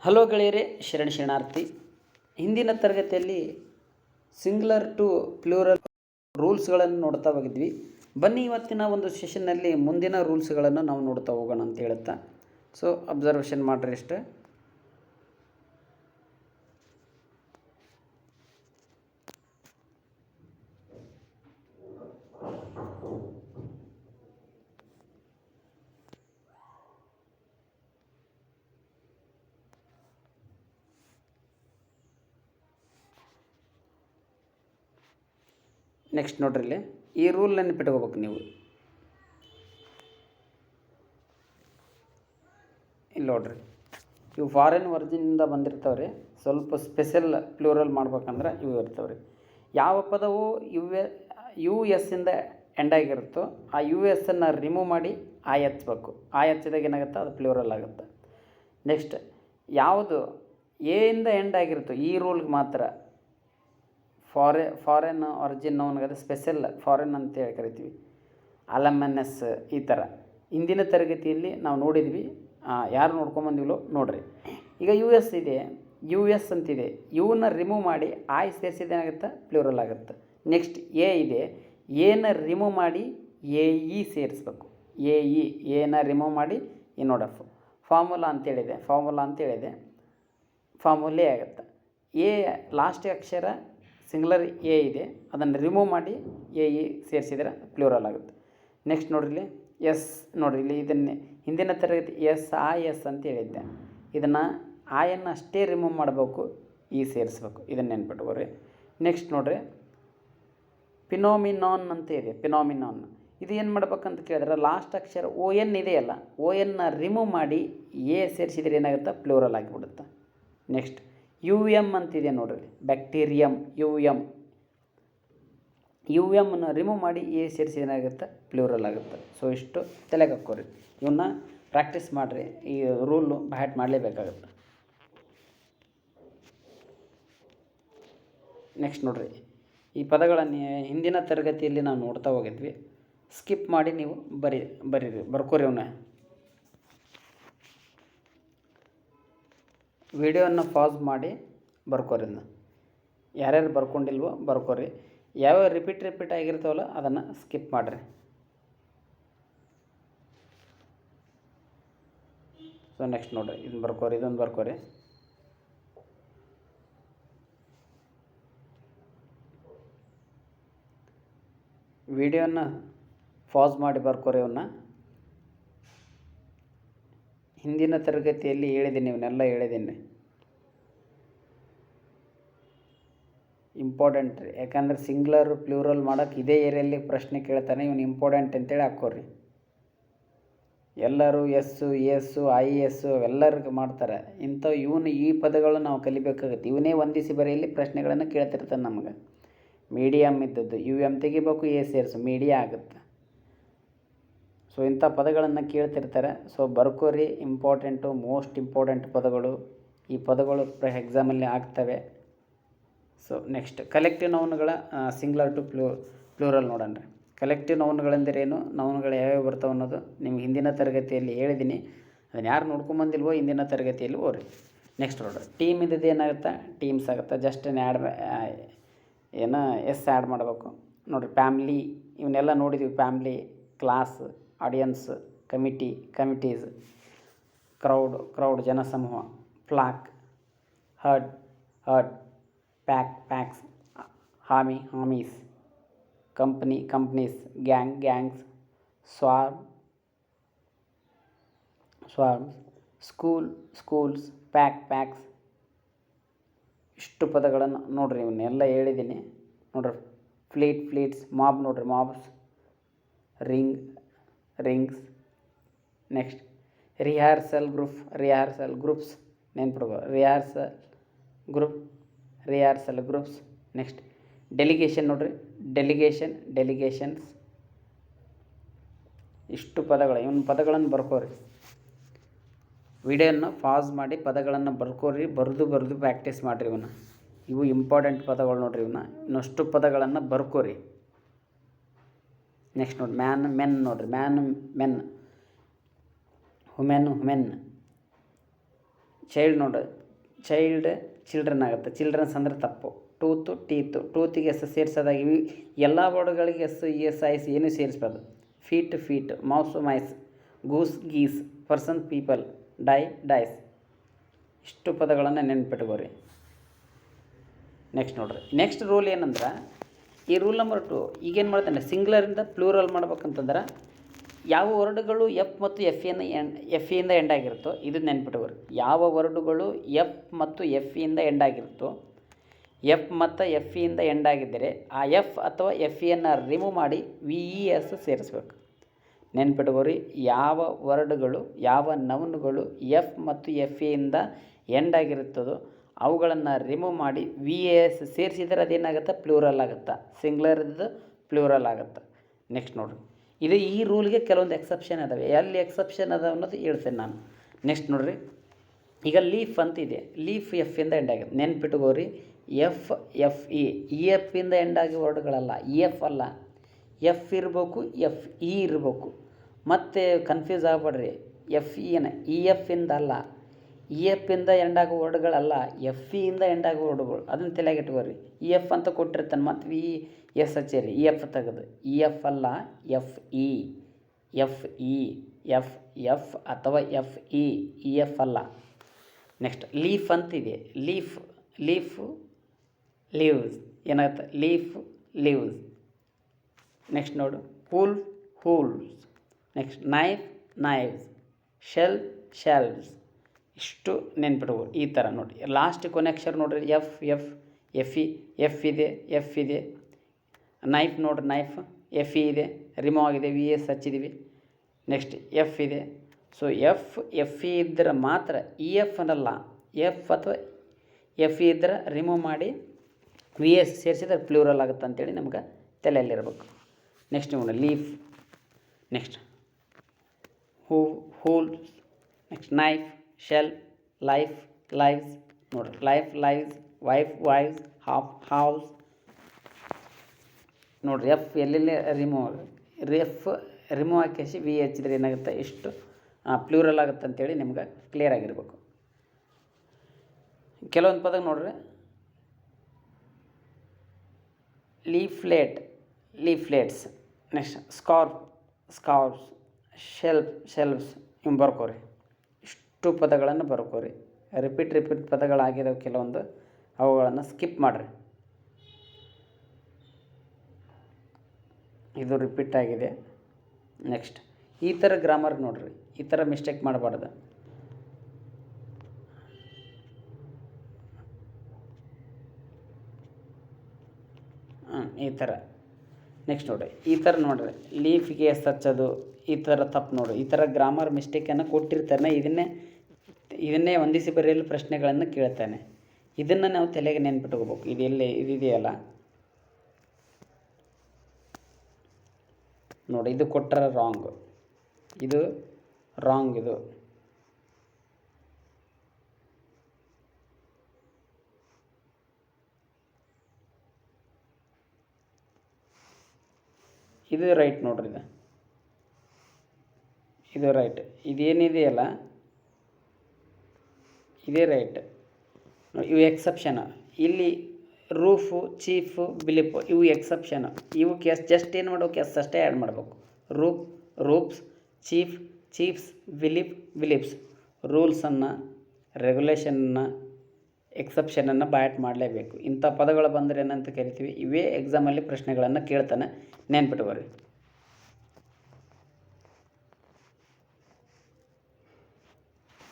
Hello ಗೆಳೆಯರೇ, ಶರಣಾರ್ಥಿ. ಹಿಂದಿನ ತರಗತಿಯಲ್ಲಿ ಸಿಂಗ್ಯುಲರ್ ಟು ಪ್ಲೂರಲ್ ರೂಲ್ಸ್ಗಳನ್ನು ನೋಡ್ತಾ ಹೋಗಿದ್ವಿ. ಬನ್ನಿ ಇವತ್ತಿನ ಒಂದು ಸೆಷನ್ನಲ್ಲಿ ಮುಂದಿನ ರೂಲ್ಸ್ಗಳನ್ನು ನಾವು ನೋಡ್ತಾ ಹೋಗೋಣ ಅಂತ ಹೇಳುತ್ತಾ. ಸೊ ಅಬ್ಸರ್ವೇಷನ್ ಮಾಡಿರಿ ಇಷ್ಟೇ. ನೆಕ್ಸ್ಟ್ ನೋಡ್ರಿ, ಇಲ್ಲಿ ಈ ರೂಲ್ ನೆನಪಿಟ್ಕೋಬೇಕು ನೀವು. ಇಲ್ಲಿ ನೋಡ್ರಿ, ಇವು ಫಾರಿನ್ ಒರಿಜಿನಿಂದ ಬಂದಿರ್ತಾವ್ರಿ. ಸ್ವಲ್ಪ ಸ್ಪೆಷಲ್ ಪ್ಲೂರಲ್ ಮಾಡ್ಬೇಕಂದ್ರೆ ಇವು ಇರ್ತಾವ್ರಿ. ಯಾವ ಪದವು ಯು ಎಸ್ ಇಂದ ಎಂಡ್ ಆಗಿರುತ್ತೋ ಆ ಯು ಎಸ್ ಅನ್ನು ರಿಮೂವ್ ಮಾಡಿ ಆಯ್ ಹಚ್ಬೇಕು. ಆಯ್ ಹಚ್ಚಿದಾಗ ಏನಾಗುತ್ತೆ, ಅದು ಪ್ಲೂರಲ್ ಆಗುತ್ತೆ. ನೆಕ್ಸ್ಟ್, ಯಾವುದು ಎ ಇಂದ ಎಂಡ್ ಆಗಿರುತ್ತೋ ಈ ರೂಲ್ಗೆ ಮಾತ್ರ ಫಾರಿನ್ ಒರಿಜಿನ್ ಅವನಿಗೆ ಸ್ಪೆಷಲ್ ಫಾರಿನ್ ಅಂತೇಳಿ ಕರಿತೀವಿ. ಅಲಮನಸ್ ಈ ಥರ ಹಿಂದಿನ ತರಗತಿಯಲ್ಲಿ ನಾವು ನೋಡಿದ್ವಿ. ಯಾರು ನೋಡ್ಕೊಂಬಂದಿವೋ ನೋಡ್ರಿ. ಈಗ ಯು ಎಸ್ ಇದೆ, ಯು ಎಸ್ ಅಂತಿದೆ, ಇವನ್ನ ರಿಮೂವ್ ಮಾಡಿ ಆಯ್ ಸೇರಿಸಿದ ಏನಾಗುತ್ತೆ, ಪ್ಲೂರಲ್ ಆಗುತ್ತೆ. ನೆಕ್ಸ್ಟ್ ಎ ಇದೆ, ಎನ ರಿಮೂವ್ ಮಾಡಿ ಎ ಇ ಸೇರಿಸ್ಬೇಕು. ಎನ ರಿಮೂವ್ ಮಾಡಿ ನೋಡ ಫಾರ್ಮುಲಾ ಅಂತೇಳಿದೆ, ಫಾರ್ಮುಲೇ ಆಗುತ್ತೆ. A last Akshara singular A ಇದೆ, ಅದನ್ನು ರಿಮೂವ್ ಮಾಡಿ ಎ ಇ ಸೇರಿಸಿದ್ರೆ ಪ್ಲೂರಲ್ ಆಗುತ್ತೆ. ನೆಕ್ಸ್ಟ್ ನೋಡ್ರಿ, ಇಲ್ಲಿ ಎಸ್ ನೋಡ್ರಿ, ಇಲ್ಲಿ ಇದನ್ನೇ ಹಿಂದಿನ ತರಗತಿ ಎಸ್ ಅಂತ ಹೇಳಿದ್ದೆ. ಇದನ್ನು ಆಯನ್ನು ಅಷ್ಟೇ ರಿಮೂವ್ ಮಾಡಬೇಕು, ಇ ಸೇರಿಸ್ಬೇಕು. ಇದನ್ನು ನೆನ್ಪಿಟ್ಕೋರಿ. ನೆಕ್ಸ್ಟ್ ನೋಡ್ರಿ, ಪಿನೋಮಿನಾನ್ ಅಂತ ಇದೆ. ಪಿನೋಮಿನಾನ್ ಇದು ಏನು ಮಾಡ್ಬೇಕಂತ ಕೇಳಿದ್ರೆ ಲಾಸ್ಟ್ ಅಕ್ಷರ ಓ ಎನ್ ಇದೆಯಲ್ಲ, ಓ ಎನ್ನ ರಿಮೂವ್ ಮಾಡಿ ಎ ಸೇರಿಸಿದ್ರೆ ಏನಾಗುತ್ತೆ, ಪ್ಲೂರಲ್ ಆಗಿಬಿಡುತ್ತೆ. ನೆಕ್ಸ್ಟ್ ಯು ಎಮ್ ಅಂತಿದೆ ನೋಡ್ರಿ, ಬ್ಯಾಕ್ಟೀರಿಯಮ್. ಯು ಎಮ್ನ ರಿಮೂವ್ ಮಾಡಿ ಎ ಸೇರಿಸಿ ಏನಾಗುತ್ತೆ, ಪ್ಲೂರಲ್ ಆಗುತ್ತೆ. ಸೊ ಇಷ್ಟು ತಲೆಗೆ ಹಾಕ್ಕೋರಿ. ಇವನ್ನ ಪ್ರಾಕ್ಟೀಸ್ ಮಾಡಿರಿ. ಈ ರೂಲು ಬ್ಯಾಟ್ ಮಾಡಲೇಬೇಕಾಗುತ್ತೆ. ನೆಕ್ಸ್ಟ್ ನೋಡ್ರಿ, ಈ ಪದಗಳನ್ನು ಹಿಂದಿನ ತರಗತಿಯಲ್ಲಿ ನಾವು ನೋಡ್ತಾ ಹೋಗಿದ್ವಿ. ಸ್ಕಿಪ್ ಮಾಡಿ ನೀವು ಬರ್ಕೋರಿ. ಅವನ್ನ ವಿಡಿಯೋನ ಪಾಸ್ ಮಾಡಿ ಬರ್ಕೋರಿ. ಯಾರ್ಯಾರು ಬರ್ಕೊಂಡಿಲ್ವೋ ಬರ್ಕೋರಿ. ಯಾವ್ಯಾವ ರಿಪೀಟ್ ಆಗಿರ್ತಾವಲ್ಲ ಅದನ್ನು ಸ್ಕಿಪ್ ಮಾಡಿರಿ. ಸೊ ನೆಕ್ಸ್ಟ್ ನೋಡಿರಿ, ಇದೊಂದು ಬರ್ಕೋರಿ. ವಿಡಿಯೋನ ಪಾಸ್ ಮಾಡಿ ಬರ್ಕೋರಿ. ಅವನ್ನ ಹಿಂದಿನ ತರಗತಿಯಲ್ಲಿ ಹೇಳಿದ್ದೀನಿ, ಇವನ್ನೆಲ್ಲ ಹೇಳಿದ್ದೀನಿ. ಇಂಪಾರ್ಟೆಂಟ್ ರೀ, ಯಾಕಂದ್ರೆ ಸಿಂಗ್ಯುಲರ್ ಪ್ಲೂರಲ್ ಮಾಡೋಕ್ಕೆ ಇದೇ ಏರಿಯಲ್ಲಿ ಪ್ರಶ್ನೆ ಕೇಳ್ತಾನೆ. ಇವನು ಇಂಪಾರ್ಟೆಂಟ್ ಅಂತೇಳಿ ಹಾಕ್ಕೋರಿ. ಎಲ್ಲರೂ ಎಸ್ಸು ಐ ಎಸ್ಸು ಎಲ್ಲರಿಗೂ ಮಾಡ್ತಾರೆ. ಇವನು ಈ ಪದಗಳು ನಾವು ಕಲಿಬೇಕಾಗುತ್ತೆ. ಇವನೇ ಹೊಂದಿಸಿ ಬರೆಯಲ್ಲಿ ಪ್ರಶ್ನೆಗಳನ್ನು ಕೇಳ್ತಿರ್ತಾನೆ ನಮಗೆ. ಮೀಡಿಯಮ್ ಇದ್ದದ್ದು ಯು ಎಮ್ ತೆಗಿಬೇಕು, ಎ ಸೇರಿಸು, ಮೀಡಿಯಾ ಆಗುತ್ತೆ. ಸೊ ಇಂಥ ಪದಗಳನ್ನು ಕೇಳ್ತಿರ್ತಾರೆ. ಸೊ ಬರ್ಕೋರಿ. ಇಂಪಾರ್ಟೆಂಟು, ಮೋಸ್ಟ್ ಇಂಪಾರ್ಟೆಂಟ್ ಪದಗಳು. ಈ ಪದಗಳು ಎಕ್ಸಾಮಲ್ಲಿ ಆಗ್ತವೆ. ಸೊ ನೆಕ್ಸ್ಟ್ ಕಲೆಕ್ಟಿವ್ ನೌನ್ಗಳ ಸಿಂಗ್ಯುಲರ್ ಟು ಪ್ಲೂರಲ್ ನೋಡೋಣ. ಕಲೆಕ್ಟಿವ್ ನೌನ್ಗಳೆಂದರೇನು, ನೌನ್ಗಳು ಯಾವ್ಯಾವ ಬರ್ತಾವೆ ಅನ್ನೋದು ನಿಮ್ಗೆ ಹಿಂದಿನ ತರಗತಿಯಲ್ಲಿ ಹೇಳಿದ್ದೀನಿ. ಅದನ್ನು ಯಾರು ನೋಡ್ಕೊಂಬಂದಿಲ್ವೋ ಹಿಂದಿನ ತರಗತಿಯಲ್ಲಿ ಓರಿ. ನೆಕ್ಸ್ಟ್ ನೋಡ್ರಿ, ಟೀಮ್ ಇದ್ದದ್ದು ಏನಾಗುತ್ತೆ, ಟೀಮ್ಸ್ ಆಗುತ್ತೆ. ಜಸ್ಟ್ ಎಸ್ ಆ್ಯಡ್ ಮಾಡಬೇಕು ನೋಡಿರಿ. ಫ್ಯಾಮ್ಲಿ ಇವನ್ನೆಲ್ಲ ನೋಡಿದ್ವಿ. Family, class, audience, committees, crowd ಜನಸಮೂಹ, flock, herd, packs, armies, companies, gangs, swarms, schools, packs. ಇಷ್ಟು ಪದಗಳನ್ನು ನೋಡ್ರಿ. ಇವನ್ನೆಲ್ಲ ಹೇಳಿದ್ದೀನಿ ನೋಡ್ರಿ. ಫ್ಲೀಟ್ಸ್, ಮಾಬ್ ನೋಡ್ರಿ, mobs, rings. Next rehearsal groups ನೆನ್ಪಿಡ್ಕೋ. Rehearsal groups. ನೆಕ್ಸ್ಟ್ ಡೆಲಿಗೇಷನ್ ನೋಡ್ರಿ, ಡೆಲಿಗೇಷನ್ಸ್. ಇಷ್ಟು ಪದಗಳು. ಇವನ್ನ ಪದಗಳನ್ನು ಬರ್ಕೋರಿ. ವಿಡಿಯೋನ ಪಾಸ್ ಮಾಡಿ ಪದಗಳನ್ನು ಬರ್ಕೋರಿ. ಬರೆದು ಪ್ರಾಕ್ಟೀಸ್ ಮಾಡಿರಿ. ಇವು ಇಂಪಾರ್ಟೆಂಟ್ ಪದಗಳು ನೋಡ್ರಿ. ಇನ್ನಷ್ಟು ಪದಗಳನ್ನು ಬರ್ಕೋರಿ. ನೆಕ್ಸ್ಟ್ ನೋಡಿ, ಮೆನ್ ನೋಡ್ರಿ. ಮೆನ್, ವುಮೆನ್, ಚೈಲ್ಡ್ ನೋಡು, ಚೈಲ್ಡ್ ಚಿಲ್ಡ್ರನ್ ಆಗುತ್ತೆ. ಚಿಲ್ಡ್ರನ್ಸ್ ಅಂದರೆ ತಪ್ಪು. ಟೂತು ಟೀತು, ಟೂತಿಗೆ ಎಸ್ ಸೇರಿಸೋದಾಗಿ ಎಲ್ಲ ವರ್ಡ್ಗಳಿಗೆ ಎಸ್ ಇ ಎಸ್ ಐಸ್ ಏನೂ ಸೇರಿಸ್ಬಾರ್ದು. Feet mouse mice, goose geese, person people, dice. ಇಷ್ಟು ಪದಗಳನ್ನು ನೆನ್ಪಿಟ್ಕೋರಿ. ನೆಕ್ಸ್ಟ್ ನೋಡ್ರಿ, ನೆಕ್ಸ್ಟ್ ರೂಲ್ ಏನಂದ್ರೆ, ಈ ರೂಲ್ ನಂಬರ್ 2 ಈಗೇನು ಮಾಡ್ತಾನೆ, ಸಿಂಗ್ಲರಿಂದ ಪ್ಲೂರಲ್ ಮಾಡ್ಬೇಕಂತಂದ್ರೆ ಯಾವ ವರ್ಡ್ಗಳು ಎಫ್ ಮತ್ತು ಎಫ್ ಇಯಿಂದ ಎಂಡ್ ಆಗಿರುತ್ತೋ ಇದು ನೆನ್ಪಿಟ್ಕೋರಿ. ಯಾವ ವರ್ಡ್ಗಳು ಎಫ್ ಮತ್ತು ಎಫ್ ಇಯಿಂದ ಎಂಡ್ ಆಗಿರುತ್ತೋ, ಎಫ್ ಮತ್ತು ಎಫ್ ಇಯಿಂದ ಎಂಡ್ ಆಗಿದ್ದರೆ ಆ ಎಫ್ ಅಥವಾ ಎಫ್ ಇಯನ್ನು ರಿಮೂವ್ ಮಾಡಿ ವಿ ಇ ಎಸ್ ಸೇರಿಸ್ಬೇಕು. ನೆನ್ಪಿಟ್ಕೋರಿ, ಯಾವ ವರ್ಡ್ಗಳು ಯಾವ ನೌನ್ಗಳು ಎಫ್ ಮತ್ತು ಎಫ್ ಇಯಿಂದ ಎಂಡ್ ಆಗಿರುತ್ತದೋ ಅವುಗಳನ್ನು ರಿಮೂವ್ ಮಾಡಿ ವಿ ಎ ಎಸ್ ಸೇರಿಸಿದರೆ ಅದೇನಾಗುತ್ತೆ, ಪ್ಲೂರಲ್ ಆಗುತ್ತೆ. ಸಿಂಗ್ಲರ್ ಇದ್ದು ಪ್ಲೂರಲ್ ಆಗುತ್ತೆ. ನೆಕ್ಸ್ಟ್ ನೋಡಿರಿ, ಇದು ಈ ರೂಲ್ಗೆ ಕೆಲವೊಂದು ಎಕ್ಸೆಪ್ಷನ್ ಅದಾವೆ. ಎಲ್ಲಿ ಎಕ್ಸೆಪ್ಷನ್ ಅದಾವೆ ಅನ್ನೋದು ಹೇಳ್ತೇನೆ ನಾನು. ನೆಕ್ಸ್ಟ್ ನೋಡಿರಿ, ಈಗ ಲೀಫ್ ಅಂತಿದೆ, ಲೀಫ್ ಎಫ್ ಇಂದ ಎಂಡ್ ಆಗಿದೆ. ನೆನ್ಪಿಟ್ಕೋರಿ, ಎಫ್ ಎಫ್ ಇಂದ ಎಂಡ್ ಆಗಿ ವರ್ಡ್ಗಳಲ್ಲ, ಎಫ್ ಅಲ್ಲ, ಎಫ್ ಇರಬೇಕು, ಎಫ್ ಇ ಇರಬೇಕು. ಮತ್ತು ಕನ್ಫ್ಯೂಸ್ ಆಗಬೇಡ್ರಿ, ಎಫ್ ಎಫ್ ಇಂದ ಅಲ್ಲ, ಎಫ್ ಇಂದ ಎಂಡ್ ಆಗೋ ವರ್ಡ್ಗಳಲ್ಲ, ಎಫ್ ಇಯಿಂದ ಎಂಡ್ ಆಗೋ ವರ್ಡ್ಗಳು. ಅದನ್ನು ತಲೆಯಾಗಿ ಇಟ್ಕೋರಿ. ಎಫ್ ಅಂತ ಕೊಟ್ಟಿರ್ತಾನೆ, ಮತ್ತು ವಿ ಎಸ್ ಹಚ್ಚೇರಿ, ಎಫ್ ತೆಗೆದು. ಎಫ್ ಅಲ್ಲ, ಎಫ್ ಎಫ್ ಅಥವಾ ಎಫ್ ಎಫ್ ಅಲ್ಲ. ನೆಕ್ಸ್ಟ್ ಲೀಫ್ ಅಂತಿದೆ, ಲೀಫ್ ಲೀವ್ಸ್ ಏನಾಗುತ್ತೆ, ಲೀವ್ಸ್. ನೆಕ್ಸ್ಟ್ ನೋಡು, ಹೂಲ್ಸ್. Next ನೈವ್ಸ್, shelves. ಇಷ್ಟು ನೆನ್ಪಿಡ್ಬೋದು. ಈ ಥರ ನೋಡಿ, ಲಾಸ್ಟ್ ಕೊನೆ ಅಕ್ಷರ ನೋಡಿರಿ, ಎಫ್ ಇದೆ. ನೈಫ್ ನೋಡ್ರಿ, ಎಫ್ ಇದೆ, ರಿಮೂವ್ ಆಗಿದೆ, ವಿ ಎಸ್ ಹಚ್ಚಿದ್ದೀವಿ. ನೆಕ್ಸ್ಟ್ ಎಫ್ ಇದೆ. ಸೊ ಎಫ್ ಇದ್ದರೆ ಮಾತ್ರ ಇ ಎಫ್ ಅನ್ನಲ್ಲ, ಎಫ್ ಅಥವಾ ಎಫ್ ಇದ್ದರೆ ರಿಮೂವ್ ಮಾಡಿ ವಿ ಎಸ್ ಸೇರಿಸಿದ್ರೆ ಪ್ಲೂರಲ್ ಆಗುತ್ತೆ ಅಂತೇಳಿ ನಮ್ಗೆ ತಲೆಯಲ್ಲಿರ್ಬೇಕು. ನೆಕ್ಸ್ಟ್ ನೋಡಿ, ಲೀಫ್. ನೆಕ್ಸ್ಟ್ ಹೂಲ್ಸ್. ನೆಕ್ಸ್ಟ್ ನೈಫ್, ಶೆಲ್, ಲೈವ್ಸ್ ನೋಡಿರಿ, ಲೈವ್ಸ್, ವೈವ್ಸ್, ಹೌಸ್ ನೋಡಿರಿ. ಎಫ್ ಎಲ್ಲೆಲ್ಲಿ ರಿಮೂವ್ ಹಾಕಿ ವಿ ಹಚ್ಚಿದ್ರೆ ಏನಾಗುತ್ತೆ, ಇಷ್ಟು ಪ್ಲೂರಲ್ ಆಗುತ್ತೆ ಅಂತೇಳಿ ನಿಮ್ಗೆ ಕ್ಲಿಯರ್ ಆಗಿರ್ಬೇಕು. ಕೆಲವೊಂದು ಪದ ನೋಡ್ರಿ, ಲೀಫ್ಲೆಟ್ಸ್. Next ಸ್ಕಾರ್ಫ್ಸ್, shelves. ಇವು ಬರ್ಕೋರಿ. ಇಷ್ಟು ಪದಗಳನ್ನು ಬರ್ಕೋರಿ. ರಿಪೀಟ್ ಪದಗಳಾಗಿದ್ದಾವೆ ಕೆಲವೊಂದು, ಅವುಗಳನ್ನು ಸ್ಕಿಪ್ ಮಾಡಿರಿ. ಇದು ರಿಪೀಟ್ ಆಗಿದೆ. ನೆಕ್ಸ್ಟ್ ಈ ಥರ ಗ್ರಾಮರ್ ನೋಡಿರಿ, ಈ ಥರ ಮಿಸ್ಟೇಕ್ ಮಾಡಬಾರ್ದು. ಈ ಥರ. ನೆಕ್ಸ್ಟ್ ನೋಡಿರಿ, ಈ ಥರ ನೋಡಿರಿ, ಲೀಫ್ಗೆ ಎಸ್ ಹಚ್ಚೋದು, ಈ ಥರ ತಪ್ಪು ನೋಡಿ. ಈ ಥರ ಗ್ರಾಮರ್ ಮಿಸ್ಟೇಕನ್ನು ಕೊಟ್ಟಿರ್ತಾನೆ, ಇದನ್ನೇ ಹೊಂದಿಸಿ ಬರೆಯಲು ಪ್ರಶ್ನೆಗಳನ್ನು ಕೇಳ್ತಾನೆ. ಇದನ್ನು ನಾವು ತಲೆಗೆ ನೆನ್ಪಿಟ್ಕೋಬೇಕು. ಇದಿದೆಯಲ್ಲ ನೋಡಿ, ಇದು ಕೊಟ್ಟರೆ ರಾಂಗ್, ಇದು ಇದು ರೈಟ್ ನೋಡ್ರಿ. ಇದು ರೈಟ್. ಇದೇನಿದೆಯಲ್ಲ ಇದೇ ರೈಟ್. ಇವು ಎಕ್ಸೆಪ್ಷನ್. ಇಲ್ಲಿ ರೂಫು, ಚೀಫು, ಬಿಲಿಪ್ ಇವು ಎಕ್ಸೆಪ್ಷನ್. ಇವಕ್ಕೆ ಜಸ್ಟ್ ಏನು ಮಾಡ್ಬೇಕು, ಎಸ್ ಅಷ್ಟೇ ಆ್ಯಡ್ ಮಾಡಬೇಕು. ರೂಪ್ಸ್, ಚೀಫ್ಸ್, ಬಿಲಿಪ್ಸ್. ರೂಲ್ಸನ್ನು, ರೆಗ್ಯುಲೇಷನ್ನ, ಎಕ್ಸೆಪ್ಷನನ್ನು ಬ್ಯಾಟ್ ಮಾಡಲೇಬೇಕು. ಇಂಥ ಪದಗಳು ಬಂದರೆ ಏನಂತ ಕರಿತೀವಿ, ಇವೇ ಎಕ್ಸಾಮಲ್ಲಿ ಪ್ರಶ್ನೆಗಳನ್ನು ಕೇಳ್ತಾನೆ, ನೆನ್ಪಿಟ್ಕೋರಿ.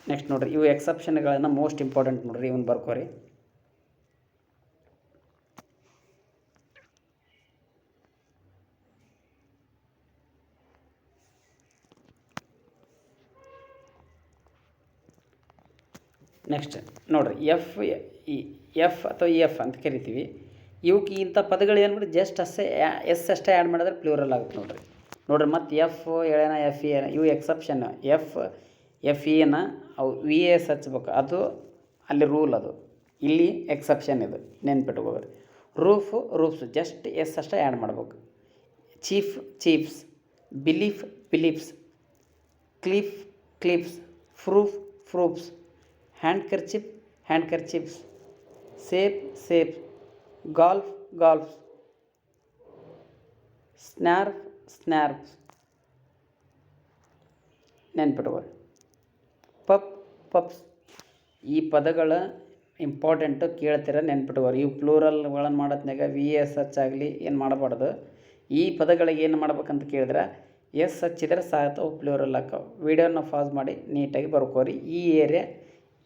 ನೆಕ್ಸ್ಟ್ ನೋಡಿರಿ, ಇವು ಎಕ್ಸೆಪ್ಷನ್ಗಳನ್ನು ಮೋಸ್ಟ್ ಇಂಪಾರ್ಟೆಂಟ್ ನೋಡಿರಿ, ಇವನ್ನ ಬರ್ಕೋರಿ. ನೆಕ್ಸ್ಟ್ ನೋಡಿರಿ, ಎಫ್ ಅಥವಾ ಎಫ್ ಅಂತ ಕರಿತೀವಿ. ಇವಕ್ಕೆ ಇಂಥ ಪದಗಳು ಏನು ಮಾಡಿ ಜಸ್ಟ್ ಎಸ್ ಅಷ್ಟೇ ಆ್ಯಡ್ ಮಾಡಿದ್ರೆ ಪ್ಲೂರಲ್ ಆಗುತ್ತೆ ನೋಡಿರಿ. ಮತ್ತು ಎಫ್ ಎಳೆನ, ಎಫ್ ಇ ಇವು ಎಕ್ಸೆಪ್ಷನ್. ಎಫ್ ಇನ ಅವು ವಿ ಎಸ್ ಹಚ್ಬೇಕು, ಅದು ಅಲ್ಲಿ ರೂಲ್. ಅದು ಇಲ್ಲಿ ಎಕ್ಸೆಪ್ಷನ್. ಇದು ನೆನ್ಪಿಟ್ಕೋರಿ. ರೂಫ್ಸ್ ಜಸ್ಟ್ ಎಸ್ ಅಷ್ಟೇ ಆ್ಯಡ್ ಮಾಡ್ಬೇಕು. Chiefs, beliefs, cliffs, proofs, handkerchief, handkerchiefs. Safe, safe. Golf, golf. Scarf, scarf. ನೆನ್ಪಿಟ್ಕೊಳ್ಳಿ. Puff, puffs. ಈ ಪದಗಳ ಇಂಪಾರ್ಟೆಂಟು ಕೇಳ್ತೀರ, ನೆನ್ಪಿಟ್ಕೋರಿ. ಇವು ಪ್ಲೂರಲ್ಗಳನ್ನು ಮಾಡೋದ್ನಾಗ ವಿ ಎಸ್ ಹಚ್ ಆಗಲಿ ಏನು ಮಾಡಬಾರ್ದು. ಈ ಪದಗಳಿಗೆ ಏನು ಮಾಡ್ಬೇಕಂತ ಕೇಳಿದ್ರೆ ಎಸ್ ಹಚ್ಚಿದ್ರೆ ಸಾಕು, ಪ್ಲೂರಲ್ ಹಾಕವು. ವೀಡಿಯೋನ ಪಾಸ್ ಮಾಡಿ ನೀಟಾಗಿ ಬರ್ಕೋರಿ. ಈ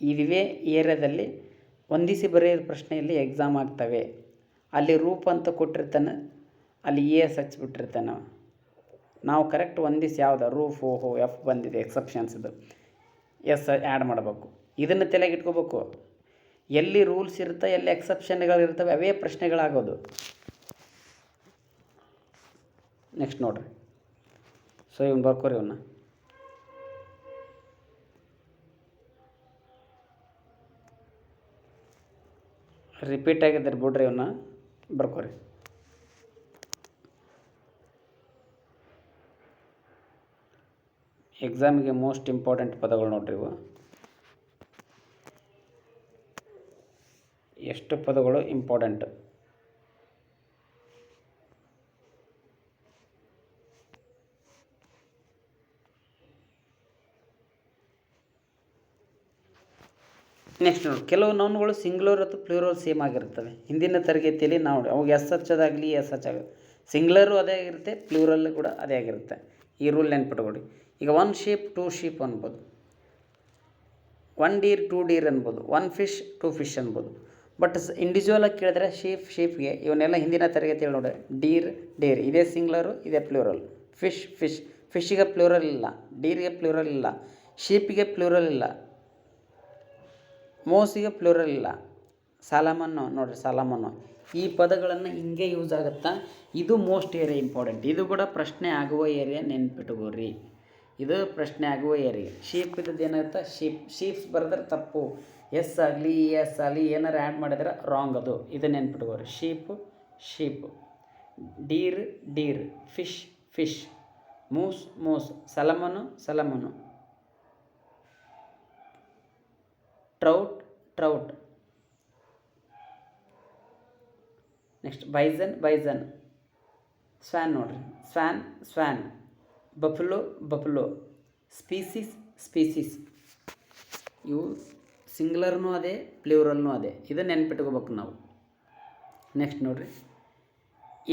ಇವೇ ಏರಿಯಾದಲ್ಲಿ ಹೊಂದಿಸಿ ಬರೆಯೋ ಪ್ರಶ್ನೆಯಲ್ಲಿ ಎಕ್ಸಾಮ್ ಆಗ್ತವೆ. ಅಲ್ಲಿ ರೂಪ್ ಅಂತ ಕೊಟ್ಟಿರ್ತಾನೆ, ಅಲ್ಲಿ ಇ ಎಸ್ ಹಚ್ಚಿಬಿಟ್ಟಿರ್ತಾನೆ. ನಾವು ಕರೆಕ್ಟ್ ಹೊಂದಿಸಿ ಯಾವ್ದು ರೂಫ್, ಓಹೋ ಎಫ್ ಬಂದಿದೆ ಎಕ್ಸೆಪ್ಷನ್ಸ್, ಇದು ಎಸ್ ಆ್ಯಡ್ ಮಾಡಬೇಕು. ಇದನ್ನು ತಲೆಗೆ ಇಟ್ಕೋಬೇಕು. ಎಲ್ಲಿ ರೂಲ್ಸ್ ಇರುತ್ತೆ, ಎಲ್ಲಿ ಎಕ್ಸೆಪ್ಷನ್ಗಳಿರ್ತವೆ, ಅವೇ ಪ್ರಶ್ನೆಗಳಾಗೋದು. ನೆಕ್ಸ್ಟ್ ನೋಡಿರಿ. ಸೊ ಇವ್ನು ಬರ್ಕೋರಿ. ಇವನ್ನ ರಿಪೀಟ್ ಆಗಿದ್ದಾರೆ ಬಿಡ್ರಿ, ಇವನ್ನ ಬರ್ಕೋರಿ. ಎಕ್ಸಾಮಿಗೆ ಮೋಸ್ಟ್ ಇಂಪಾರ್ಟೆಂಟ್ ಪದಗಳು ನೋಡ್ರಿ ಇವು. ಎಷ್ಟು ಪದಗಳು ಇಂಪಾರ್ಟೆಂಟ್. ನೆಕ್ಸ್ಟ್ ನೋಡಿ, ಕೆಲವು ನೌನ್ಗಳು ಸಿಂಗ್ಯುಲರ್ ಅಥವಾ ಪ್ಲೂರಲ್ ಸೇಮ್ ಆಗಿರ್ತವೆ. ಹಿಂದಿನ ತರಗತಿಯಲ್ಲಿ ನಾವು ಅವಾಗ ಎಸ್ ಹಚ್ಚೋದಾಗಲಿ ಎಸ್ ಹಚ್ಚಾಗೋದು, ಸಿಂಗ್ಯುಲರು ಅದೇ ಆಗಿರುತ್ತೆ, ಪ್ಲೂರಲ್ ಕೂಡ ಅದೇ ಆಗಿರುತ್ತೆ. ಈ ರೂಲ್ ನೆನ್ಪಿಟ್ಕೊಡಿ. ಈಗ 1 ಶೀಪ್ 2 ಶೀಪ್ ಅನ್ಬೋದು, 1 ಡೀರ್ 2 ಡೀರ್ ಅನ್ಬೋದು, 1 ಫಿಶ್ 2 ಫಿಶ್ ಅನ್ಬೋದು. ಬಟ್ ಇಂಡಿವಿಜುವಲಾಗಿ ಕೇಳಿದ್ರೆ ಶೀಪ್ಗೆ ಇವನ್ನೆಲ್ಲ ಹಿಂದಿನ ತರಗತಿಯಲ್ಲಿ ನೋಡಿ. ಡೀರ್ ಡೇರ್ ಇದೇ ಸಿಂಗ್ಯುಲರು, ಇದೇ ಪ್ಲೂರಲ್. ಫಿಶ್ ಫಿಶ್, ಫಿಶ್ಗೆ ಪ್ಲೂರಲ್ ಇಲ್ಲ, ಡೀರ್ಗೆ ಪ್ಲೂರಲ್ ಇಲ್ಲ, ಶೀಪಿಗೆ ಪ್ಲೂರಲ್ ಇಲ್ಲ, ಮೋಸಿಗೆ ಪ್ಲೂರಲ್ ಇಲ್ಲ. ಸಾಲಮನ್ನು ನೋಡಿರಿ, ಸಾಲಮನ್ನು. ಈ ಪದಗಳನ್ನು ಹಿಂಗೆ ಯೂಸ್ ಆಗುತ್ತಾ. ಇದು ಮೋಸ್ಟ್ ಏರಿಯಾ ಇಂಪಾರ್ಟೆಂಟ್. ಇದು ಕೂಡ ಪ್ರಶ್ನೆ ಆಗುವ ಏರಿಯಾ, ನೆನ್ಪಿಟ್ಕೋರಿ. ಇದು ಪ್ರಶ್ನೆ ಆಗುವ ಏರಿಯಾ. ಶೀಪ್ ಇದ್ದದ್ದು ಏನಾಗುತ್ತೆ, ಶೀಪ್ಸ್ ಬರೆದ್ರೆ ತಪ್ಪು. ಎಸ್ ಆಗಲಿ ಎಸ್ ಆಗಲಿ ಏನಾರು ಆ್ಯಡ್ ಮಾಡಿದ್ರೆ ರಾಂಗ್ ಅದು. ಇದು ನೆನ್ಪಿಟ್ಕೋರಿ. Sheep sheep, deer deer, fish fish, moose moose, salmon salmon, trout trout. Next bison bison, swan ನೋಡ್ರಿ, swan swan, buffalo buffalo, species species. ಇವು ಸಿಂಗ್ಯುಲರ್ನೂ ಅದೇ, ಪ್ಲೂರಲ್ನೂ ಅದೇ. ಇದನ್ನು ನೆನ್ಪಿಟ್ಕೋಬೇಕು ನಾವು. ನೆಕ್ಸ್ಟ್ ನೋಡಿರಿ,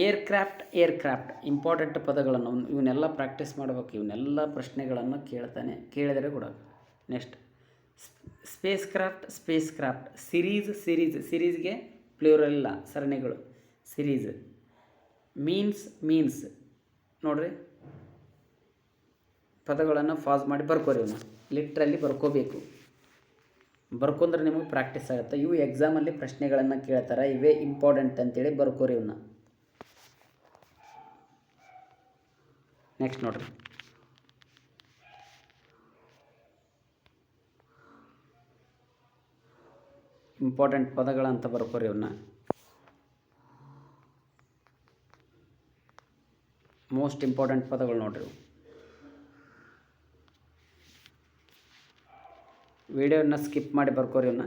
ಏರ್ಕ್ರಾಫ್ಟ್ ಏರ್ಕ್ರಾಫ್ಟ್. ಇಂಪಾರ್ಟೆಂಟ್ ಪದಗಳನ್ನು ಇವನ್ನೆಲ್ಲ ಪ್ರಾಕ್ಟೀಸ್ ಮಾಡಬೇಕು. ಇವನ್ನೆಲ್ಲ ಪ್ರಶ್ನೆಗಳನ್ನು ಕೇಳಿದರೆ ಕೂಡ. Next spacecraft spacecraft, series series, ಸಿರೀಸ್ಗೆ ಪ್ಲೂರಲ್ ಇಲ್ಲ, ಸರಣಿಗಳು ಸಿರೀಸ್. ಮೀನ್ಸ್ ಮೀನ್ಸ್ ನೋಡಿರಿ. ಪದಗಳನ್ನು ಪಾಸ್ ಮಾಡಿ ಬರ್ಕೋರಿ. ಇವನ್ನ ಲಿಟ್ರಲ್ಲಿ ಬರ್ಕೋಬೇಕು. ಬರ್ಕೊಂಡ್ರೆ ನಿಮಗೆ ಪ್ರಾಕ್ಟೀಸ್ ಆಗುತ್ತೆ. ಇವು ಎಕ್ಸಾಮಲ್ಲಿ ಪ್ರಶ್ನೆಗಳನ್ನು ಕೇಳ್ತಾರೆ, ಇವೇ ಇಂಪಾರ್ಟೆಂಟ್ ಅಂತೇಳಿ ಬರ್ಕೋರಿ ಇವನ್ನ. ನೆಕ್ಸ್ಟ್ ನೋಡಿರಿ, ಇಂಪಾರ್ಟೆಂಟ್ ಪದಗಳಂತ ಬರ್ಕೋರಿ ಇವನ್ನ. ಮೋಸ್ಟ್ ಇಂಪಾರ್ಟೆಂಟ್ ಪದಗಳು ನೋಡ್ರಿ. ವಿಡಿಯೋನ ಸ್ಕಿಪ್ ಮಾಡಿ ಬರ್ಕೋರಿ ಇವನ್ನ.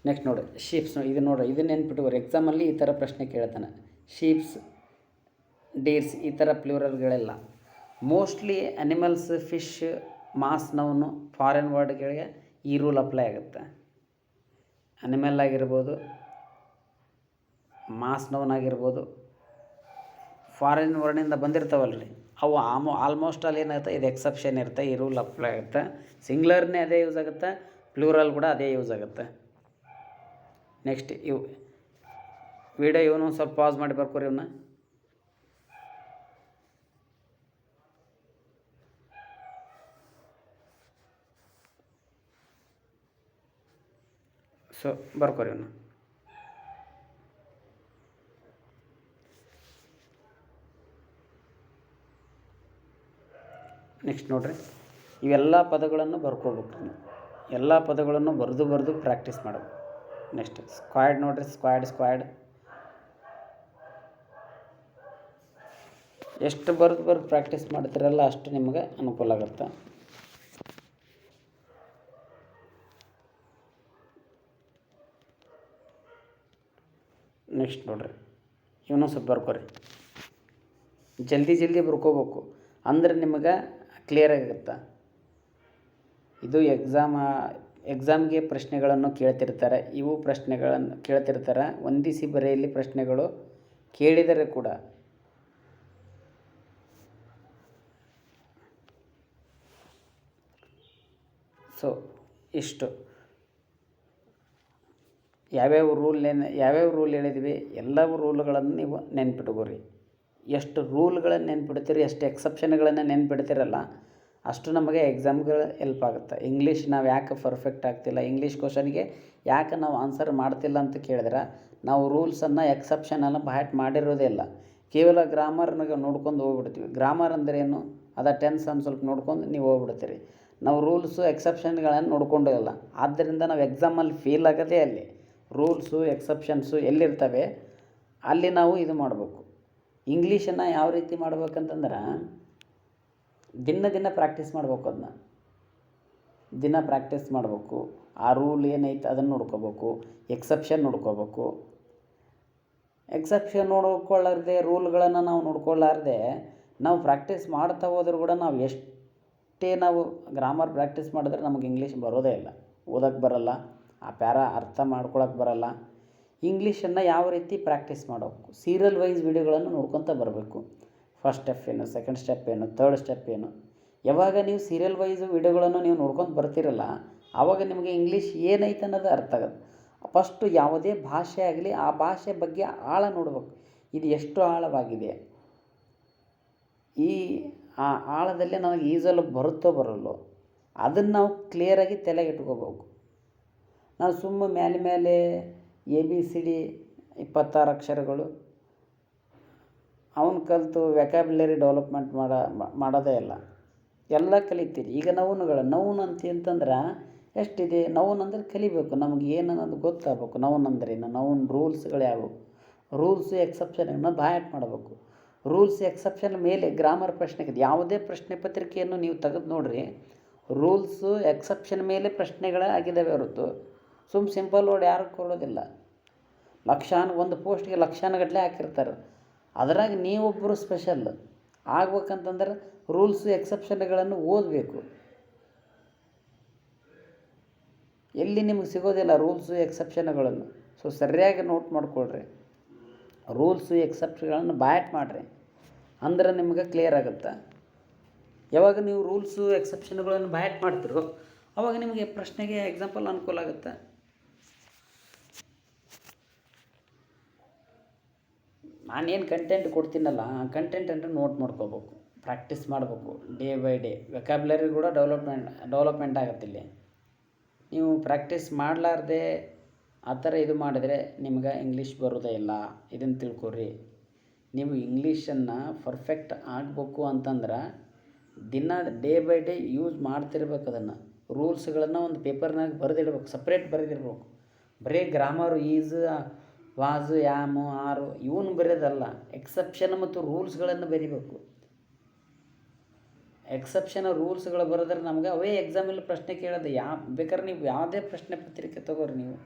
ನೆಕ್ಸ್ಟ್ ನೋಡಿ, ಶೀಪ್ಸ್. ಇದು ನೋಡ್ರಿ, ಇದನ್ನ ನೆನ್ಪಿಟ್ಕೋರಿ. ಎಕ್ಸಾಮಲ್ಲಿ ಈ ಥರ ಪ್ರಶ್ನೆ ಕೇಳ್ತಾನೆ. ಶೀಪ್ಸ್ ಡೀರ್ಸ್ ಈ ಥರ ಪ್ಲೂರಲ್ಗಳೆಲ್ಲ. Mostly animals, fish, mass noun, foreign ವರ್ಡ್ಗಳಿಗೆ ಈ ರೂಲ್ ಅಪ್ಲೈ ಆಗುತ್ತೆ. ಅನಿಮಲ್ ಆಗಿರ್ಬೋದು, ಮಾಸ್ ನೌನ್ ಆಗಿರ್ಬೋದು, ಫಾರಿನ್ ವರ್ಡಿಂದ ಬಂದಿರ್ತಾವಲ್ರಿ ಅವು ಆಲ್ಮೋಸ್ಟ್ ಅಲ್ಲಿ ಏನಾಗುತ್ತೆ, ಇದು ಎಕ್ಸೆಪ್ಷನ್ ಇರುತ್ತೆ. ಈ ರೂಲ್ ಅಪ್ಲೈ ಆಗುತ್ತೆ. ಸಿಂಗ್ಯುಲರ್ನೇ ಅದೇ ಯೂಸ್ ಆಗುತ್ತೆ, ಪ್ಲೂರಲ್ ಕೂಡ ಅದೇ ಯೂಸ್ ಆಗುತ್ತೆ. ನೆಕ್ಸ್ಟ್ ಇವು ವಿಡಿಯೋ ಇವನು ಸ್ವಲ್ಪ ಪಾಸ್ ಮಾಡಿ ಬರ್ಕೋರಿ ಇವನ್ನ. ಸೊ ಬರ್ಕೋರಿ ಇವನ್ನ. ನೆಕ್ಸ್ಟ್ ನೋಡಿರಿ, ಇವೆಲ್ಲ ಪದಗಳನ್ನು ಬರ್ಕೋಬೇಕು. ಎಲ್ಲ ಪದಗಳನ್ನು ಬರೆದು ಪ್ರಾಕ್ಟೀಸ್ ಮಾಡಬೇಕು. ನೆಕ್ಸ್ಟ್ ಸ್ಕ್ವಾಡ್ ನೋಡಿರಿ, ಸ್ಕ್ವಾಡ್. ಎಷ್ಟು ಬರೆದು ಪ್ರಾಕ್ಟೀಸ್ ಮಾಡ್ತಿರಲ್ಲ ಅಷ್ಟು ನಿಮಗೆ ಅನುಕೂಲ ಆಗುತ್ತೆ. ನೆಕ್ಸ್ಟ್ ನೋಡ್ರಿ, ಇವನು ಸ್ವಲ್ಪ ಬರ್ಕೋರಿ, ಜಲ್ದಿ ಬರ್ಕೋಬೇಕು ಅಂದ್ರೆ ನಿಮಗೆ ಕ್ಲಿಯರ್ ಆಗುತ್ತೆ. ಇದು ಎಕ್ಸಾಮ್ಗೆ ಪ್ರಶ್ನೆಗಳನ್ನು ಕೇಳ್ತಿರ್ತಾರೆ, ಇವು ಪ್ರಶ್ನೆಗಳನ್ನು ಕೇಳ್ತಿರ್ತಾರೆ. ಹೊಂದಿಸಿ ಬರೆಯಲ್ಲಿ ಪ್ರಶ್ನೆಗಳು ಕೇಳಿದರೆ ಕೂಡ ಸೊ ಇಷ್ಟು ಯಾವ್ಯಾವ ರೂಲ್ ಹೇಳಿದ್ವಿ ಎಲ್ಲವೂ ರೂಲ್ಗಳನ್ನು ನೀವು ನೆನ್ಪಿಟ್ಕೋರಿ. ಎಷ್ಟು ರೂಲ್ಗಳನ್ನು ನೆನ್ಪಿಡ್ತೀರಿ, ಎಷ್ಟು ಎಕ್ಸೆಪ್ಷನ್ಗಳನ್ನು ನೆನ್ಪಿಡ್ತೀರಲ್ಲ ಅಷ್ಟು ನಮಗೆ ಎಕ್ಸಾಮ್ಗಳು ಹೆಲ್ಪ್ ಆಗುತ್ತೆ. ಇಂಗ್ಲೀಷ್ ನಾವು ಯಾಕೆ ಪರ್ಫೆಕ್ಟ್ ಆಗ್ತಿಲ್ಲ, ಇಂಗ್ಲೀಷ್ ಕ್ವಶನ್ಗೆ ಯಾಕೆ ನಾವು ಆನ್ಸರ್ ಮಾಡ್ತಿಲ್ಲ ಅಂತ ಕೇಳಿದ್ರೆ ನಾವು ರೂಲ್ಸನ್ನು ಎಕ್ಸೆಪ್ಷನನ್ನು ಬಹಟ್ ಮಾಡಿರೋದೇ ಇಲ್ಲ. ಕೇವಲ ಗ್ರಾಮರ್ನಾಗ ನೋಡ್ಕೊಂಡು ಹೋಗ್ಬಿಡ್ತೀವಿ. ಗ್ರಾಮರ್ ಅಂದರೆ ಏನು, ಅದ ಟೆನ್ಸ್ ಒಂದು ಸ್ವಲ್ಪ ನೋಡ್ಕೊಂಡು ನೀವು ಹೋಗ್ಬಿಡ್ತೀರಿ. ನಾವು ರೂಲ್ಸು ಎಕ್ಸೆಪ್ಷನ್ಗಳನ್ನು ನೋಡ್ಕೊಂಡಿಲ್ಲ. ಆದ್ದರಿಂದ ನಾವು ಎಕ್ಸಾಮಲ್ಲಿ ಫೇಲ್ ಆಗೋದೇ ಅಲ್ಲಿ. ರೂಲ್ಸು ಎಕ್ಸೆಪ್ಷನ್ಸು ಎಲ್ಲಿರ್ತವೆ ಅಲ್ಲಿ ನಾವು ಇದು ಮಾಡಬೇಕು. ಇಂಗ್ಲೀಷನ್ನು ಯಾವ ರೀತಿ ಮಾಡ್ಬೇಕಂತಂದ್ರೆ ದಿನ ಪ್ರಾಕ್ಟೀಸ್ ಮಾಡ್ಬೇಕು. ಅದನ್ನ ದಿನ ಪ್ರಾಕ್ಟೀಸ್ ಮಾಡಬೇಕು. ಆ ರೂಲ್ ಏನೈತೆ ಅದನ್ನು ನೋಡ್ಕೋಬೇಕು, ಎಕ್ಸೆಪ್ಷನ್ ನೋಡ್ಕೋಬೇಕು. ಎಕ್ಸೆಪ್ಷನ್ ನೋಡ್ಕೊಳ್ಳಾರ್ದೆ ರೂಲ್ಗಳನ್ನು ನಾವು ನೋಡ್ಕೊಳ್ಳಾರ್ದೆ ನಾವು ಪ್ರಾಕ್ಟೀಸ್ ಮಾಡ್ತಾ ಹೋದ್ರೂ ಕೂಡ ನಾವು ಎಷ್ಟೇ ನಾವು ಗ್ರಾಮರ್ ಪ್ರಾಕ್ಟೀಸ್ ಮಾಡಿದ್ರೆ ನಮಗೆ ಇಂಗ್ಲೀಷ್ ಬರೋದೇ ಇಲ್ಲ. ಓದೋಕ್ಕೆ ಬರೋಲ್ಲ, ಆ ಪ್ಯಾರ ಅರ್ಥ ಮಾಡ್ಕೊಳಕ್ಕೆ ಬರೋಲ್ಲ. ಇಂಗ್ಲೀಷನ್ನು ಯಾವ ರೀತಿ ಪ್ರಾಕ್ಟೀಸ್ ಮಾಡಬೇಕು, ಸೀರಿಯಲ್ ವೈಸ್ ವೀಡಿಯೋಗಳನ್ನು ನೋಡ್ಕೊತ ಬರಬೇಕು. ಫಸ್ಟ್ ಸ್ಟೆಪ್ ಏನು, ಸೆಕೆಂಡ್ ಸ್ಟೆಪ್ ಏನು, ಥರ್ಡ್ ಸ್ಟೆಪ್ ಏನು. ಯಾವಾಗ ನೀವು ಸೀರಿಯಲ್ ವೈಸ್ ವೀಡಿಯೋಗಳನ್ನು ನೀವು ನೋಡ್ಕೊಂಡು ಬರ್ತಿರಲ್ಲ ಆವಾಗ ನಿಮಗೆ ಇಂಗ್ಲೀಷ್ ಏನೈತೆ ಅನ್ನೋದು ಅರ್ಥ ಆಗುತ್ತೆ. ಫಸ್ಟು ಯಾವುದೇ ಭಾಷೆ ಆಗಲಿ ಆ ಭಾಷೆ ಬಗ್ಗೆ ಆಳ ನೋಡ್ಬೇಕು, ಇದು ಎಷ್ಟು ಆಳವಾಗಿದೆ, ಈ ಆ ಆಳದಲ್ಲಿ ನನಗೆ ಈಜಲು ಬರುತ್ತೋ ಬರಲ್ಲೋ ಅದನ್ನು ನಾವು ಕ್ಲಿಯರಾಗಿ ತಲೆಗೆ ಇಟ್ಕೋಬೇಕು. ನಾವು ಸುಮ್ಮನೆ ಮೇಲೆ ABCD 26 ಅಕ್ಷರಗಳು ಅವನು ಕಲಿತು ವ್ಯಾಕ್ಯಾಬ್ಯುಲರಿ ಡೆವಲಪ್ಮೆಂಟ್ ಮಾಡೋದೇ ಇಲ್ಲ. ಎಲ್ಲ ಕಲಿತೀರಿ. ಈಗ ನೌನ್ ಅಂತಂದ್ರೆ ಎಷ್ಟಿದೆ, ನೌನ್ ಅಂದರೆ ಕಲಿಬೇಕು, ನಮಗೆ ಏನನ್ನೋದು ಗೊತ್ತಾಗಬೇಕು. ನೌನ್ ಅಂದ್ರೆ ಏನು, ನೌನ್ ರೂಲ್ಸ್ಗಳು ಯಾವುವು, ರೂಲ್ಸು ಎಕ್ಸೆಪ್ಷನನ್ನು ಬಹಟ್ ಮಾಡಬೇಕು. ರೂಲ್ಸ್ ಎಕ್ಸೆಪ್ಷನ್ ಮೇಲೆ ಗ್ರಾಮರ್ ಪ್ರಶ್ನೆಗೆ ಯಾವುದೇ ಪ್ರಶ್ನೆ ಪತ್ರಿಕೆಯನ್ನು ನೀವು ತೆಗೆದು ನೋಡಿರಿ, ರೂಲ್ಸು ಎಕ್ಸೆಪ್ಷನ್ ಮೇಲೆ ಪ್ರಶ್ನೆಗಳೇ ಆಗಿದ್ದಾವೆ ಹೊರತು ಸಿಂಪಲ್ ವರ್ಡ್ ಯಾರು ಕೊಡೋದಿಲ್ಲ. ಒಂದು ಪೋಸ್ಟ್ಗೆ ಲಕ್ಷಾನುಗಟ್ಟಲೆ ಹಾಕಿರ್ತಾರೆ. ಅದರಾಗ ನೀವೊಬ್ಬರು ಸ್ಪೆಷಲ್ ಆಗ್ಬೇಕಂತಂದ್ರೆ ರೂಲ್ಸು ಎಕ್ಸೆಪ್ಷನ್ಗಳನ್ನು ಓದಬೇಕು. ಎಲ್ಲಿ ನಿಮಗೆ ಸಿಗೋದಿಲ್ಲ ರೂಲ್ಸು ಎಕ್ಸೆಪ್ಷನ್ಗಳನ್ನು. ಸೊ ಸರಿಯಾಗಿ ನೋಟ್ ಮಾಡಿಕೊಳ್ರಿ, ರೂಲ್ಸು ಎಕ್ಸೆಪ್ಷನ್ಗಳನ್ನು ಬಹಟ್ ಮಾಡಿರಿ ಅಂದ್ರೆ ನಿಮಗೆ ಕ್ಲಿಯರ್ ಆಗುತ್ತೆ. ಯಾವಾಗ ನೀವು ರೂಲ್ಸು ಎಕ್ಸೆಪ್ಷನ್ಗಳನ್ನು ಬಹಟ್ ಮಾಡ್ತಿರೋ ಆವಾಗ ನಿಮಗೆ ಪ್ರಶ್ನೆಗೆ ಎಕ್ಸಾಂಪಲ್ ಅನುಕೂಲ ಆಗುತ್ತೆ. ನಾನೇನು ಕಂಟೆಂಟ್ ಕೊಡ್ತೀನಲ್ಲ ಆ ಕಂಟೆಂಟನ್ನು ನೋಟ್ ಮಾಡ್ಕೋಬೇಕು, ಪ್ರಾಕ್ಟೀಸ್ ಮಾಡಬೇಕು ಡೇ ಬೈ ಡೇ. ವೆಕ್ಯಾಬ್ಯುಲರಿ ಕೂಡ ಡೆವಲಪ್ಮೆಂಟ್ ಆಗುತ್ತೆ. ಇಲ್ಲಿ ನೀವು ಪ್ರಾಕ್ಟೀಸ್ ಮಾಡಲಾರ್ದೆ ಆ ಥರ ಇದು ಮಾಡಿದರೆ ನಿಮ್ಗೆ ಇಂಗ್ಲೀಷ್ ಬರೋದೇ ಇಲ್ಲ. ಇದನ್ನು ತಿಳ್ಕೊರಿ. ನೀವು ಇಂಗ್ಲೀಷನ್ನು ಪರ್ಫೆಕ್ಟ್ ಆಗಬೇಕು ಅಂತಂದ್ರೆ ದಿನ ಡೇ ಬೈ ಡೇ ಯೂಸ್ ಮಾಡ್ತಿರ್ಬೇಕು. ಅದನ್ನು ರೂಲ್ಸ್ಗಳನ್ನು ಒಂದು ಪೇಪರ್ನಾಗ ಬರೆದಿಡ್ಬೇಕು, ಸಪ್ರೇಟ್ ಬರೆದಿರ್ಬೇಕು. ಬರೀ ಗ್ರಾಮರು ಈಸ್ ವಾಜು ಯಾಮು ಆರು ಇವನು ಬರೆಯೋದಲ್ಲ, ಎಕ್ಸೆಪ್ಷನ್ ಮತ್ತು ರೂಲ್ಸ್ಗಳನ್ನು ಬರೀಬೇಕು. ಎಕ್ಸೆಪ್ಷನ್ ರೂಲ್ಸ್ಗಳು ಬರೆದ್ರೆ ನಮ್ಗೆ ಅವೇ ಎಕ್ಸಾಮಲ್ಲಿ ಪ್ರಶ್ನೆ ಕೇಳೋದು. ಬೇಕಾದ್ರೆ ನೀವು ಯಾವುದೇ ಪ್ರಶ್ನೆ ಪತ್ರಿಕೆ ತೊಗೋರಿ, ನೀವು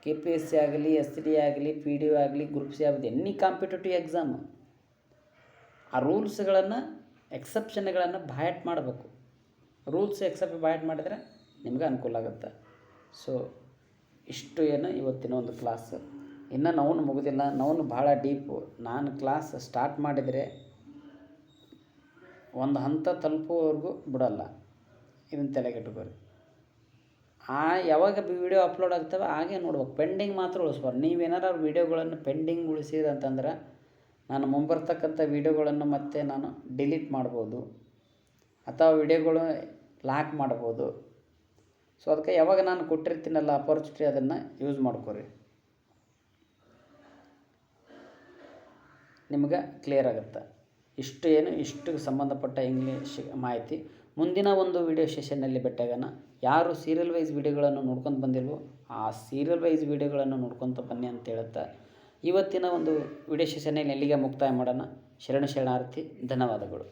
KPSC ಆಗಲಿ, SD ಆಗಲಿ, PDO ಆಗಲಿ, ಗ್ರೂಪ್ C ಆಗಲಿ, ಎನಿ ಕಾಂಪಿಟೇಟಿವ್ ಎಕ್ಸಾಮು ಆ ರೂಲ್ಸ್ಗಳನ್ನು ಎಕ್ಸೆಪ್ಷನ್ಗಳನ್ನು ಬಹಟ್ ಮಾಡಬೇಕು. ರೂಲ್ಸ್ ಎಕ್ಸೆಪ್ಟ್ ಬಹಟ್ ಮಾಡಿದರೆ ನಿಮ್ಗೆ ಅನುಕೂಲ ಆಗುತ್ತೆ. ಸೊ ಇಷ್ಟು ಏನು ಇವತ್ತಿನ ಒಂದು ಕ್ಲಾಸ್. ಇನ್ನು ನೌನ್ ಮುಗೋದಿಲ್ಲ, ನೌನ್ ಭಾಳ ಡೀಪು. ನಾನು ಕ್ಲಾಸ್ ಸ್ಟಾರ್ಟ್ ಮಾಡಿದರೆ ಒಂದು ಹಂತ ತಲುಪುವವರೆಗೂ ಬಿಡೋಲ್ಲ. ಇದನ್ನು ತಲೆಗೆಟ್ಟುಕೋರಿ. ಯಾವಾಗ ವಿಡಿಯೋ ಅಪ್ಲೋಡ್ ಆಗ್ತವೆ ಹಾಗೆ ನೋಡ್ಬೇಕು, ಪೆಂಡಿಂಗ್ ಮಾತ್ರ ಉಳಿಸ್ಬಾರ್ದು. ನೀವೇನಾರು ವೀಡಿಯೋಗಳನ್ನು ಪೆಂಡಿಂಗ್ ಉಳಿಸಿರಂತಂದ್ರೆ ನಾನು ಮುಂಬರ್ತಕ್ಕಂಥ ವೀಡಿಯೋಗಳನ್ನು ಮತ್ತೆ ನಾನು ಡಿಲೀಟ್ ಮಾಡ್ಬೋದು ಅಥವಾ ವೀಡಿಯೋಗಳು ಲಾಕ್ ಮಾಡ್ಬೋದು. ಸೊ ಅದಕ್ಕೆ ಯಾವಾಗ ನಾನು ಕೊಟ್ಟಿರ್ತೀನಲ್ಲ ಅಪರ್ಚುನಿಟಿ ಅದನ್ನು ಯೂಸ್ ಮಾಡ್ಕೊರಿ, ನಿಮ್ಗೆ ಕ್ಲಿಯರ್ ಆಗುತ್ತೆ. ಇಷ್ಟು ಸಂಬಂಧಪಟ್ಟ ಇಂಗ್ಲೀಷ್ ಮಾಹಿತಿ ಮುಂದಿನ ಒಂದು ವಿಡಿಯೋ ಸೆಷನ್ನಲ್ಲಿ ಭೇಟಿಯಾಗೋಣ. ಯಾರು ಸೀರಿಯಲ್ ವೈಸ್ ವೀಡಿಯೋಗಳನ್ನು ನೋಡ್ಕೊಂಡು ಬಂದಿಲ್ವೋ ಆ ಸೀರಿಯಲ್ ವೈಸ್ ವೀಡಿಯೋಗಳನ್ನು ನೋಡ್ಕೊತ ಬನ್ನಿ ಅಂತ ಹೇಳುತ್ತಾ ಇವತ್ತಿನ ಒಂದು ವಿಡಿಯೋ ಸೆಷನ್ನಲ್ಲಿ ಎಲ್ಲಿಗೆ ಮುಕ್ತಾಯ ಮಾಡೋಣ. ಶರಣಾರ್ಥಿ. ಧನ್ಯವಾದಗಳು.